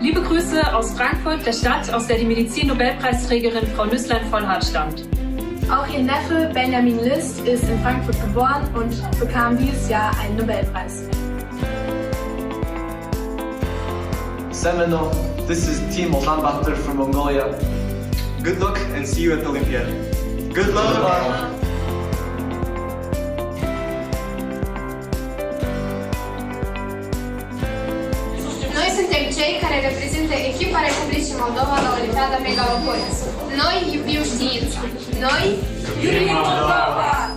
Liebe Grüße aus Frankfurt, der Stadt, aus der die Medizin-Nobelpreisträgerin Frau Nüßlein-Vollhardt stammt. Auch ihr Neffe Benjamin List ist in Frankfurt geboren und bekam dieses Jahr einen Nobelpreis. Semino, this is Team Ulaanbaatar from Mongolia. Good luck and see you at the Olympiad. Good luck! Noi suntem cei care reprezintă echipa Republicii Moldova la Olimpiada Megapolis. Noi iubim știința. Noi iubim Moldova!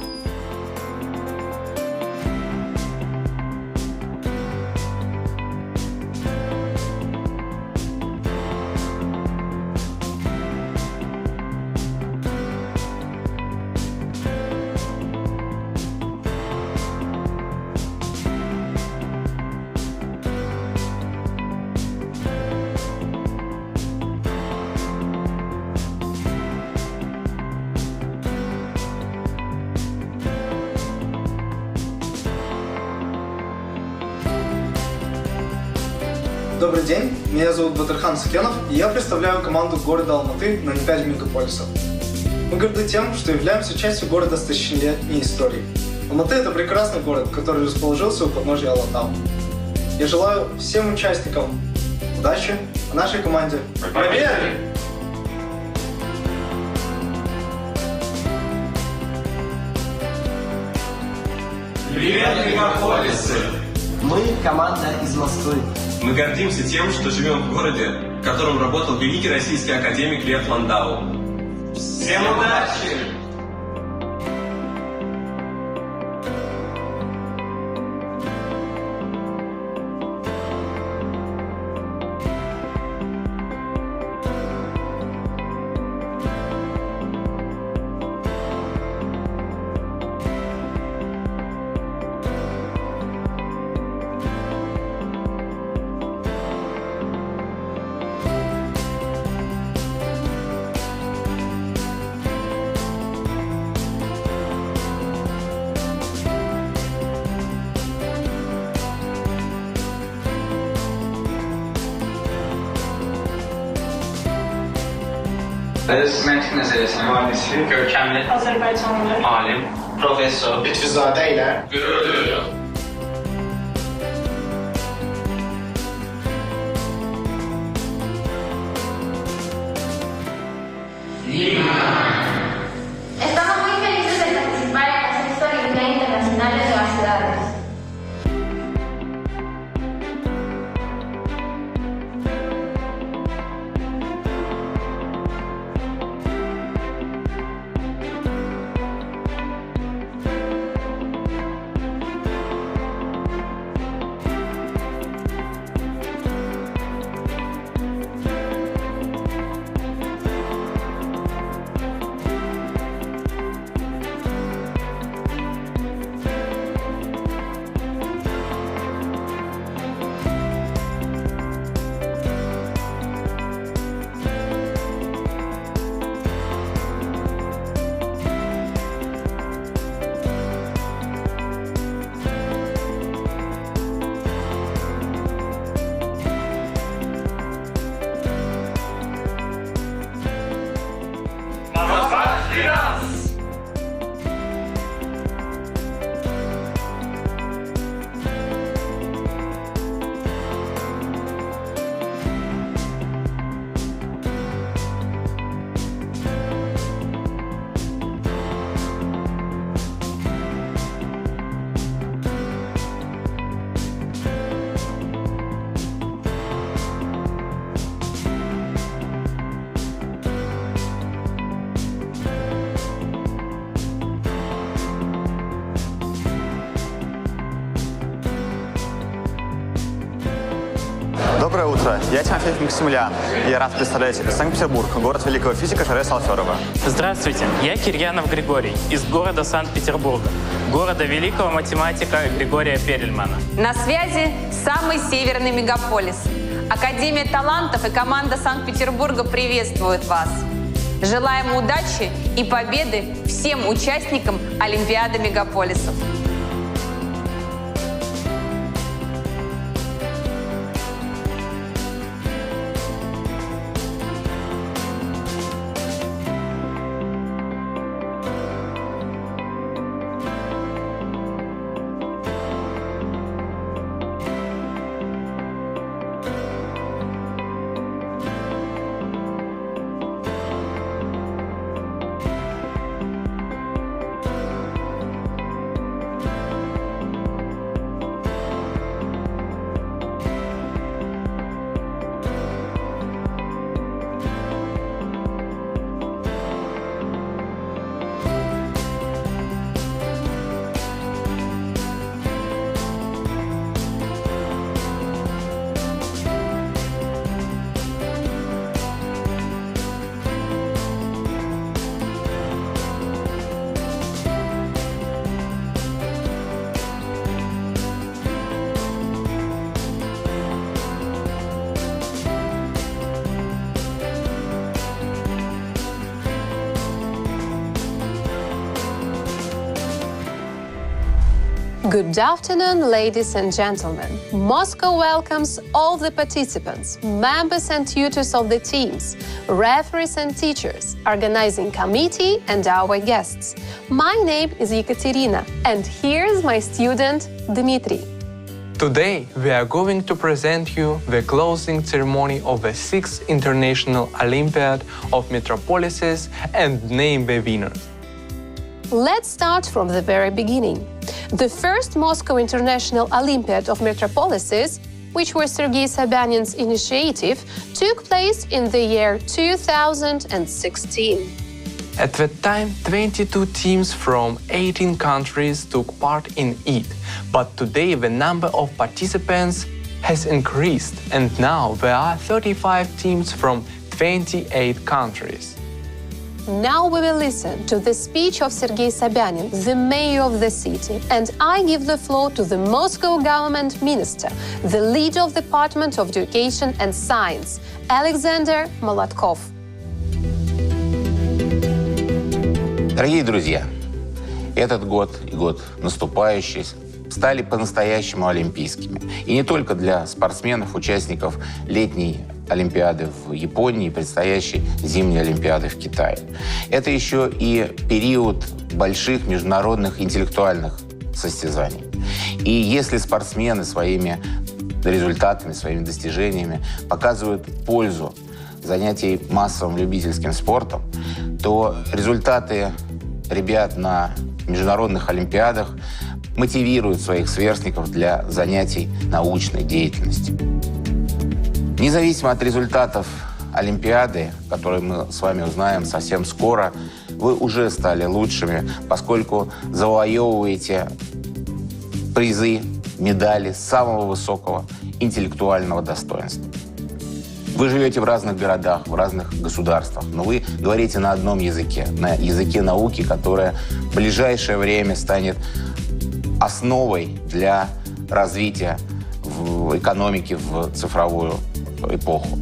Добрый день, меня зовут Батырхан Сакенов, и я представляю команду города Алматы на Олимпиаде мегаполисов. Мы горды тем, что являемся частью города с тысячелетней историей. Алматы – это прекрасный город, который расположился у подножия Алатау. Я желаю всем участникам удачи, а нашей команде победы! Привет, мегаполисы! Мы команда из Москвы. Мы гордимся тем, что живем в городе, в котором работал великий российский академик Лев Ландау. Всем удачи! Mentik meselesi, mühendisi, görkemli, Azerbaycanlı, alim, profesör, Lütfüzade ile gurur Estamos muy felices de participar en las 6 Olimpiadas Internacionales de las Ciudades. Доброе утро, я Тимофей Максимилиан, и я рад представлять Санкт-Петербург, город великого физика Салферова. Здравствуйте, я Кирьянов Григорий, из города Санкт-Петербурга, города великого математика Григория Перельмана. На связи самый северный мегаполис. Академия талантов и команда Санкт-Петербурга приветствуют вас. Желаем удачи и победы всем участникам Олимпиады мегаполисов. Good afternoon, ladies and gentlemen. Moscow welcomes all the participants, members and tutors of the teams, referees and teachers, organizing committee and our guests. My name is Ekaterina, and here's my student, Dmitry. Today, we are going to present you the closing ceremony of the 6th International Olympiad of Metropolises and name the winners. Let's start from the very beginning. The first Moscow International Olympiad of Metropolises, which was Sergei Sobyanin's initiative, took place in the year 2016. At that time, 22 teams from 18 countries took part in it. But today, the number of participants has increased, and now there are 35 teams from 28 countries. Now we will listen to the speech of Sergei Sobyanin, the mayor of the city, and I give the floor to the Moscow government minister, the leader of the Department of Education and Science, Alexander Molotkov. Дорогие друзья, этот год и год наступающий стали по-настоящему олимпийскими. И не только для спортсменов, участников летней Олимпиады в Японии и предстоящей зимней Олимпиады в Китае. Это еще и период больших международных интеллектуальных состязаний. И если спортсмены своими результатами, своими достижениями показывают пользу занятий массовым любительским спортом, то результаты ребят на международных олимпиадах мотивируют своих сверстников для занятий научной деятельностью. Независимо от результатов Олимпиады, которые мы с вами узнаем совсем скоро, вы уже стали лучшими, поскольку завоевываете призы, медали самого высокого интеллектуального достоинства. Вы живете в разных городах, в разных государствах, но вы говорите на одном языке, на языке науки, которая в ближайшее время станет основой для развития в экономике в цифровую эпоху.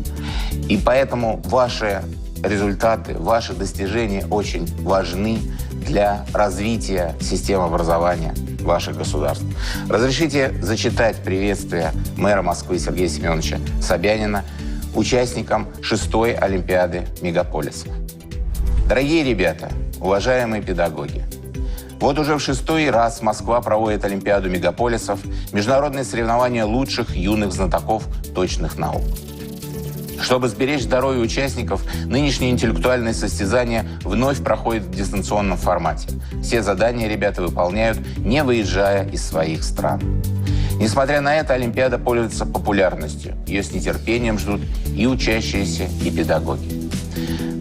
И поэтому ваши результаты, ваши достижения очень важны для развития системы образования ваших государств. Разрешите зачитать приветствие мэра Москвы Сергея Семеновича Собянина участникам 6-й Олимпиады мегаполисов. Дорогие ребята, уважаемые педагоги, вот уже в 6-й раз Москва проводит Олимпиаду мегаполисов, международное соревнование лучших юных знатоков точных наук. Чтобы сберечь здоровье участников, нынешние интеллектуальные состязания вновь проходят в дистанционном формате. Все задания ребята выполняют, не выезжая из своих стран. Несмотря на это, Олимпиада пользуется популярностью. Ее с нетерпением ждут и учащиеся, и педагоги.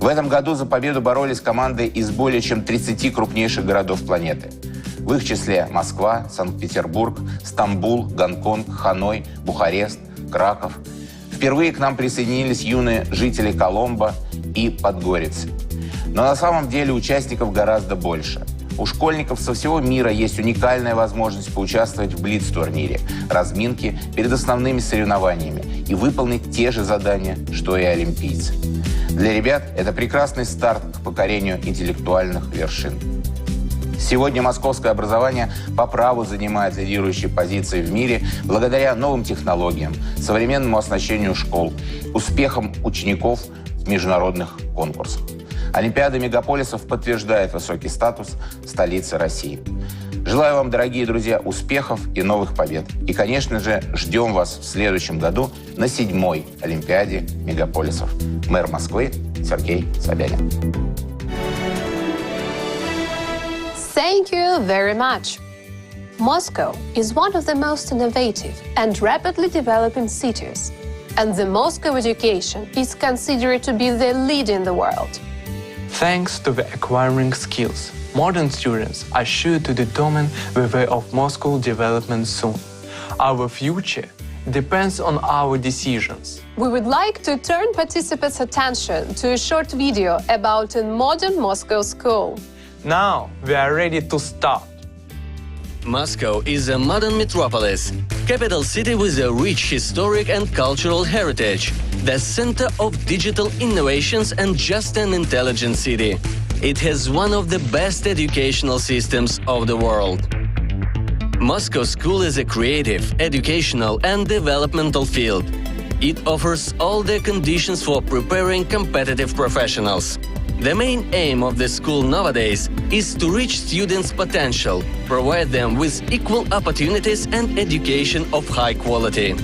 В этом году за победу боролись команды из более чем 30 крупнейших городов планеты. В их числе Москва, Санкт-Петербург, Стамбул, Гонконг, Ханой, Бухарест, Краков. Впервые к нам присоединились юные жители Коломбо и Подгорицы. Но на самом деле участников гораздо больше. У школьников со всего мира есть уникальная возможность поучаствовать в блиц-турнире, разминке перед основными соревнованиями и выполнить те же задания, что и олимпийцы. Для ребят это прекрасный старт к покорению интеллектуальных вершин. Сегодня московское образование по праву занимает лидирующие позиции в мире благодаря новым технологиям, современному оснащению школ, успехам учеников в международных конкурсах. Олимпиада мегаполисов подтверждает высокий статус столицы России. Желаю вам, дорогие друзья, успехов и новых побед. И, конечно же, ждем вас в следующем году на 7-й Олимпиаде мегаполисов. Мэр Москвы Сергей Собянин. Thank you very much. Moscow is one of the most innovative and rapidly developing cities, and the Moscow education is considered to be the lead in the world. Thanks to the acquiring skills, modern students are sure to determine the way of Moscow development soon. Our future depends on our decisions. We would like to turn participants' attention to a short video about a modern Moscow school. Now we are ready to start. Moscow is a modern metropolis, capital city with a rich historic and cultural heritage, the center of digital innovations and just an intelligent city. It has one of the best educational systems of the world. Moscow School is a creative, educational and developmental field. It offers all the conditions for preparing competitive professionals. The main aim of the school nowadays is to reach students' potential, provide them with equal opportunities and education of high quality.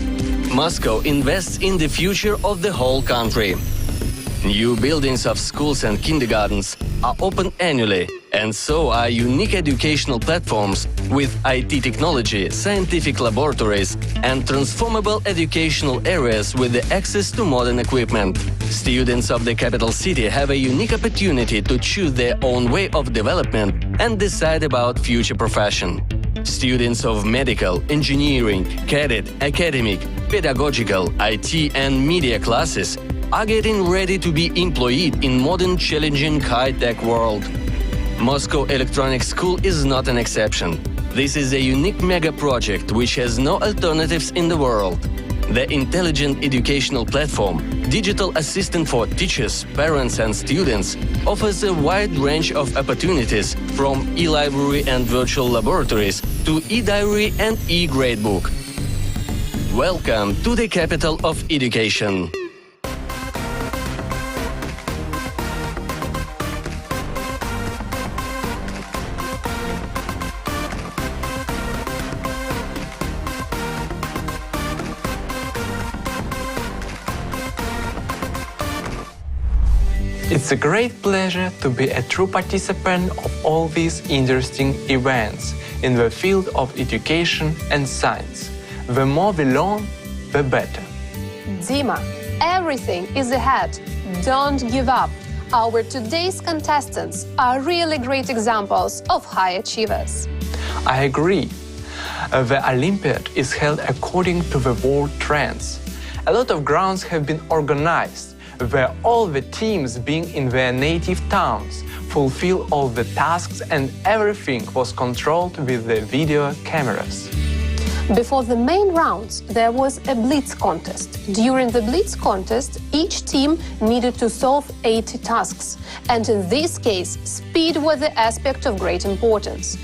Moscow invests in the future of the whole country. New buildings of schools and kindergartens are opened annually, and so are unique educational platforms with IT technology, scientific laboratories, and transformable educational areas with the access to modern equipment. Students of the capital city have a unique opportunity to choose their own way of development and decide about future profession. Students of medical, engineering, cadet, academic, pedagogical, IT, and media classes are getting ready to be employed in modern, challenging, high-tech world. Moscow Electronic School is not an exception. This is a unique mega project which has no alternatives in the world. The intelligent educational platform, digital assistant for teachers, parents and students, offers a wide range of opportunities from e-library and virtual laboratories to e-diary and e-gradebook. Welcome to the capital of education. It's a great pleasure to be a true participant of all these interesting events in the field of education and science. The more we learn, the better. Dima, everything is ahead. Don't give up. Our today's contestants are really great examples of high achievers. I agree. The Olympiad is held according to the world trends. A lot of grounds have been organized, where all the teams being in their native towns fulfill all the tasks and everything was controlled with the video cameras. Before the main rounds, there was a blitz contest. During the blitz contest, each team needed to solve 80 tasks. And in this case, speed was the aspect of great importance.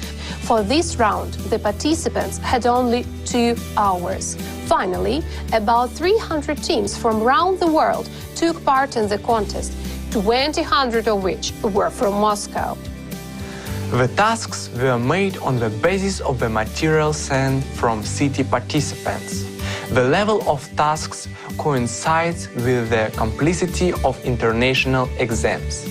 For this round, the participants had only 2 hours. Finally, about 300 teams from around the world took part in the contest, 200 of which were from Moscow. The tasks were made on the basis of the material sent from city participants. The level of tasks coincides with the complexity of international exams.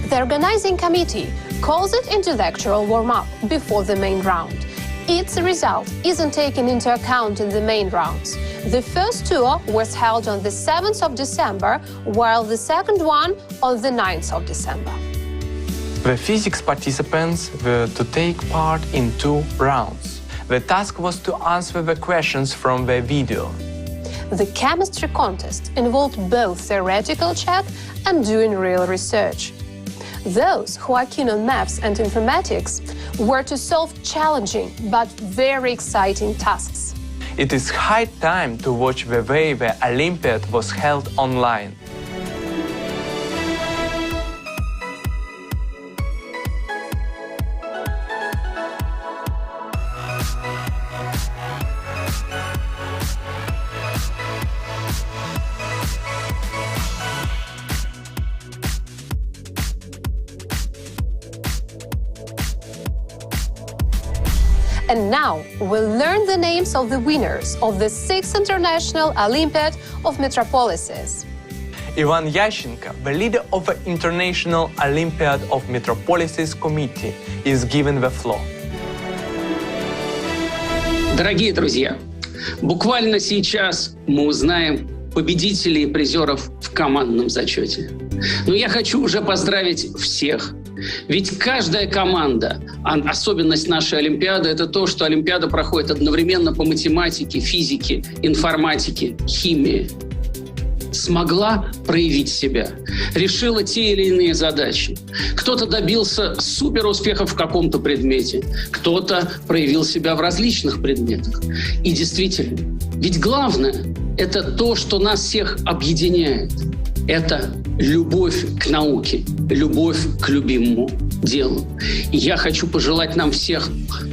The organizing committee calls it intellectual warm-up before the main round. Its result isn't taken into account in the main rounds. The first tour was held on the 7th of December, while the second one on the 9th of December. The physics participants were to take part in 2 rounds. The task was to answer the questions from the video. The chemistry contest involved both theoretical check and doing real research. Those who are keen on maths and informatics were to solve challenging but very exciting tasks. It is high time to watch the way the Olympiad was held online. And now we'll learn the names of the winners of the 6th International Olympiad of Metropolises. Ivan Yashchenko, the leader of the International Olympiad of Metropolises Committee, is given the floor. Дорогие друзья, буквально сейчас мы узнаем победителей и призеров в командном зачете. Но я хочу уже поздравить всех. Ведь каждая команда, особенность нашей Олимпиады, это то, что Олимпиада проходит одновременно по математике, физике, информатике, химии, смогла проявить себя, решила те или иные задачи. Кто-то добился суперуспеха в каком-то предмете, кто-то проявил себя в различных предметах. И действительно, ведь главное – это то, что нас всех объединяет. – это любовь к науке, любовь к любимому делу. И я хочу пожелать нам всех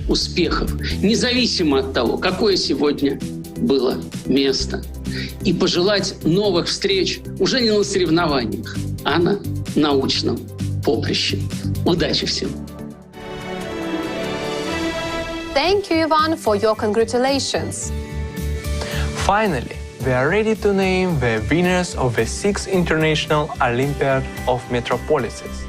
успехов, независимо от того, какое сегодня было место. И пожелать новых встреч уже не на соревнованиях, а на научном поприще. Удачи всем! Thank you, Ivan, for your congratulations. Finally, we are ready to name the winners of the 6th International Olympiad of Metropolises.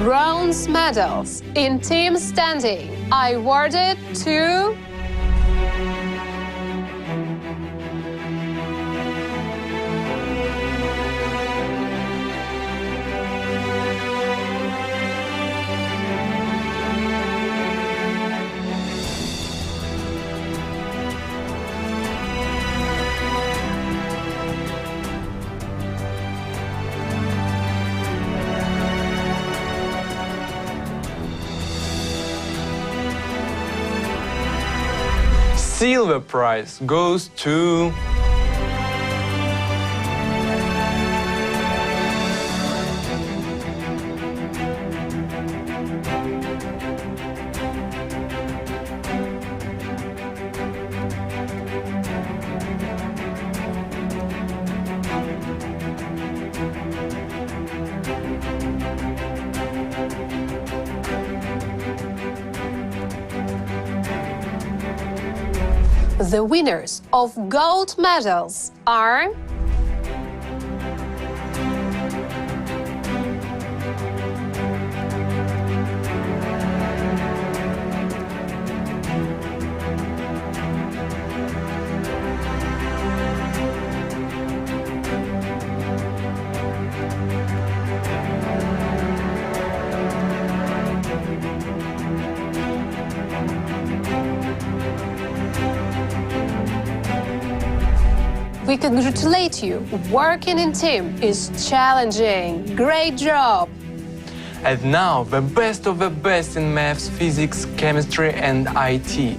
Bronze medals in team standing are awarded to Silver prize goes to the winners of gold medals are We congratulate you. Working in team is challenging. Great job. And now the best of the best in maths, physics, chemistry and IT.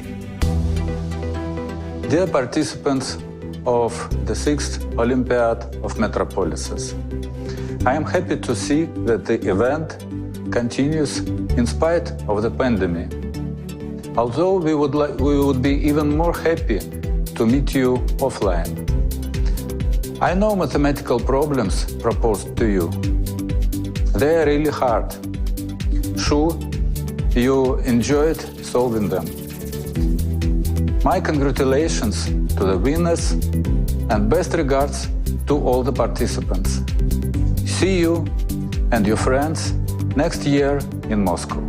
Dear participants of the 6th Olympiad of Metropolises, I am happy to see that the event continues in spite of the pandemic. Although we would be even more happy to meet you offline. I know mathematical problems proposed to you. They are really hard. Sure, you enjoyed solving them. My congratulations to the winners and best regards to all the participants. See you and your friends next year in Moscow.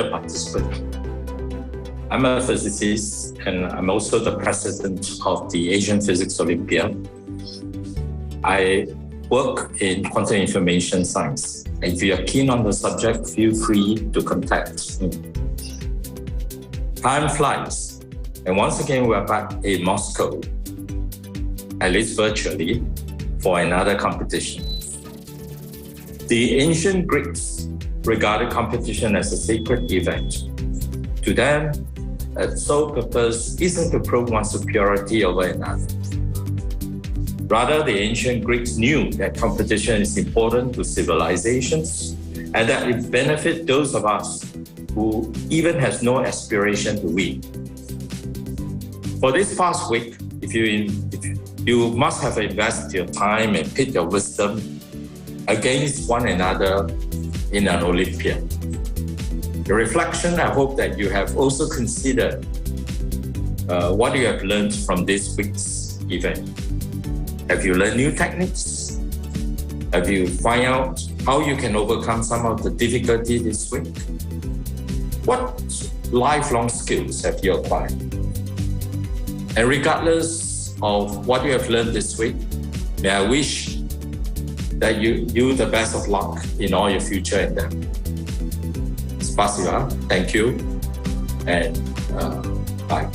a participant. I'm a physicist and I'm also the president of the Asian Physics Olympiad. I work in quantum information science. If you are keen on the subject, feel free to contact me. Time flies, and once again we are back in Moscow, at least virtually, for another competition. The ancient Greeks regarded competition as a sacred event. To them, its sole purpose isn't to prove one's superiority over another. Rather, the ancient Greeks knew that competition is important to civilizations and that it benefits those of us who even has no aspiration to win. For this past week, you must have invested your time and pit your wisdom against one another in an Olympiad. The reflection, I hope that you have also considered what you have learned from this week's event. Have you learned new techniques? Have you found out how you can overcome some of the difficulty this week? What lifelong skills have you acquired? And regardless of what you have learned this week, may I wish that you the best of luck in all your future endeavors. Spasiba, thank you, and bye.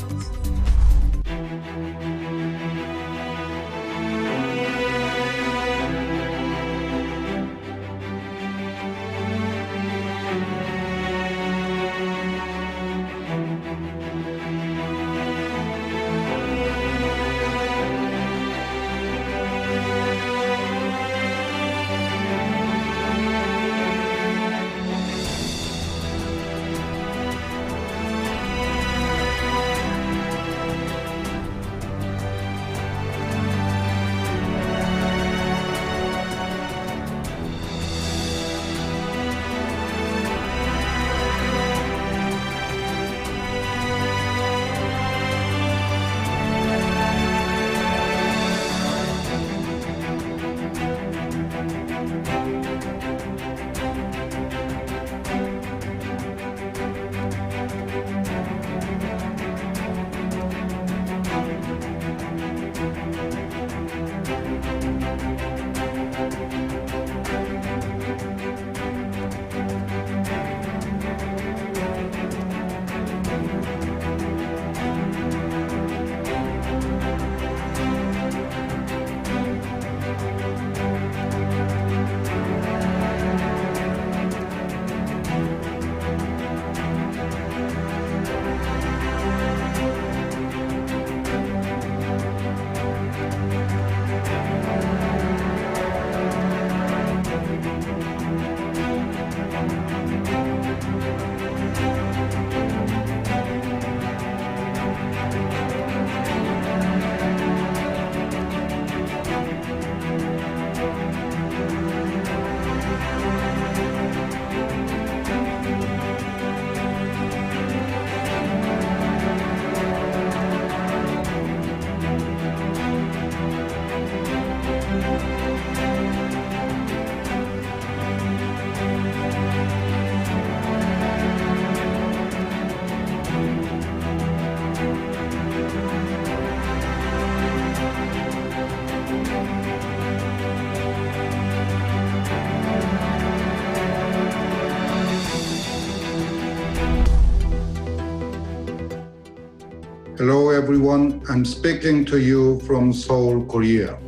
Hello everyone, I'm speaking to you from Seoul, Korea.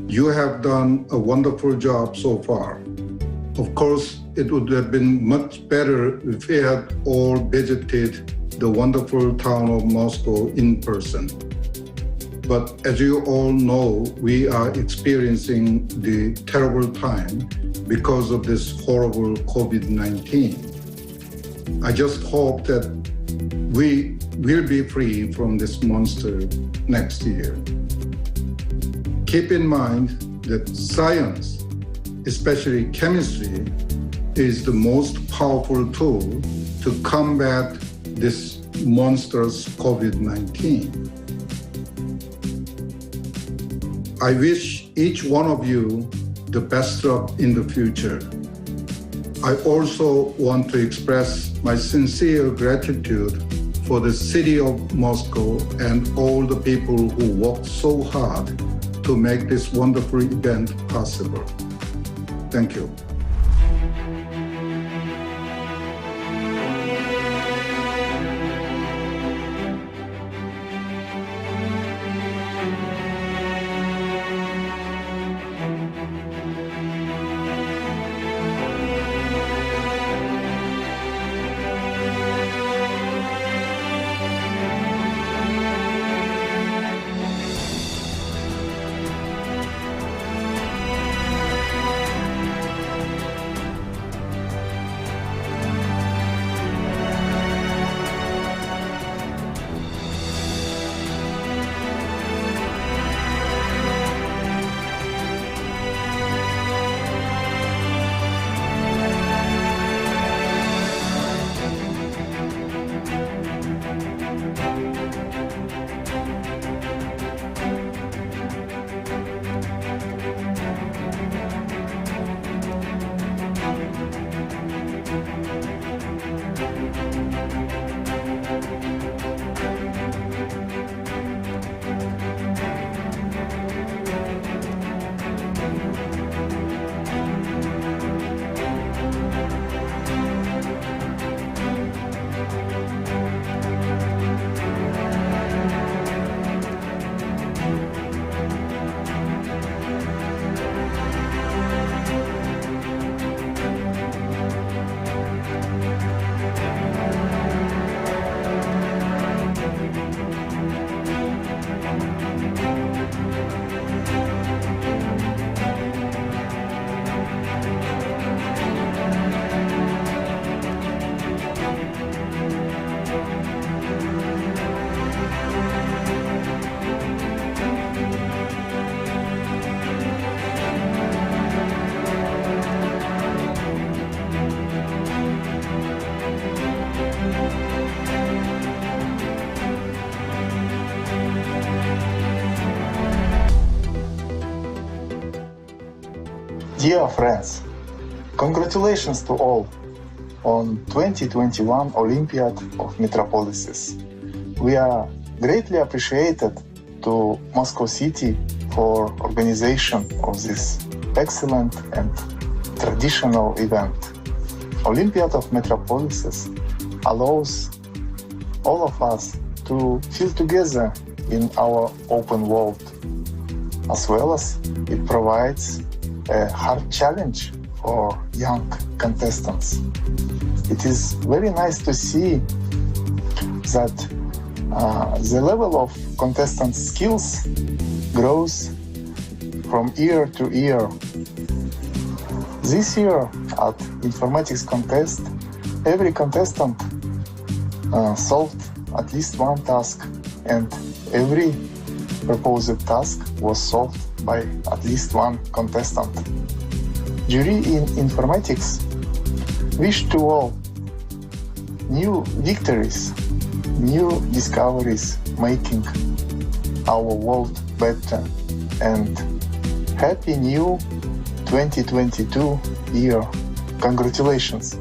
You have done a wonderful job so far. Of course, it would have been much better if we had all visited the wonderful town of Moscow in person. But as you all know, we are experiencing the terrible time because of this horrible COVID-19. I just hope that we will be free from this monster next year. Keep in mind that science, especially chemistry, is the most powerful tool to combat this monstrous COVID-19. I wish each one of you the best luck in the future. I also want to express my sincere gratitude for the city of Moscow and all the people who worked so hard to make this wonderful event possible. Thank you. Dear friends, congratulations to all on 2021 Olympiad of Metropolises. We are greatly appreciated to Moscow City for organization of this excellent and traditional event. Olympiad of Metropolises allows all of us to feel together in our open world, as well as it provides a hard challenge for young contestants. It is very nice to see that the level of contestants' skills grows from year to year. This year at informatics contest, every contestant solved at least one task, and every proposed task was solved by at least one contestant. Jury in informatics wish to all new victories, new discoveries, making our world better, and happy new 2022 year. Congratulations.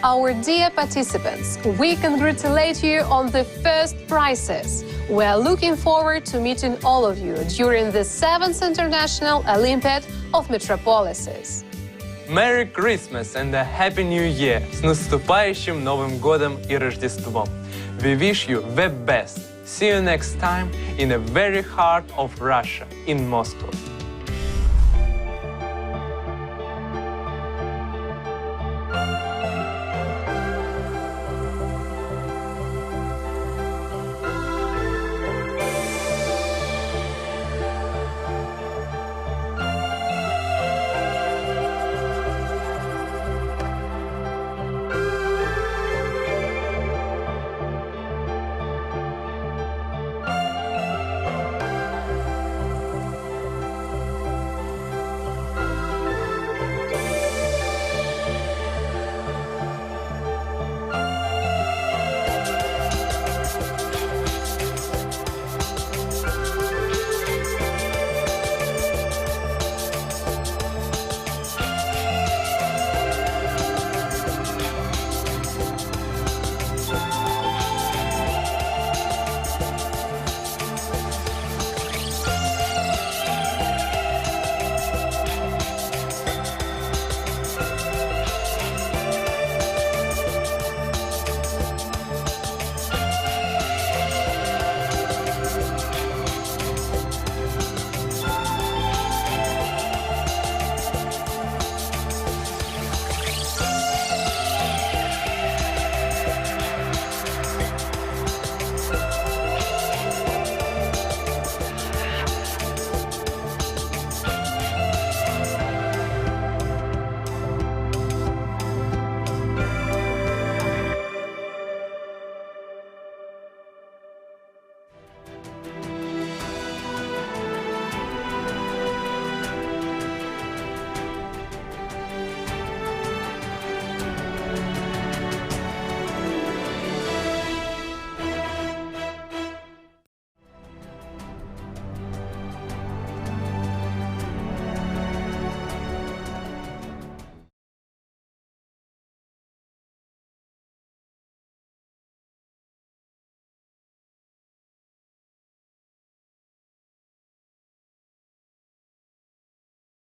Our dear participants, we congratulate you on the first prizes. We are looking forward to meeting all of you during the 7th International Olympiad of Metropolises. Merry Christmas and a Happy New Year! С наступающим Новым годом и Рождеством! We wish you the best. See you next time in the very heart of Russia, in Moscow.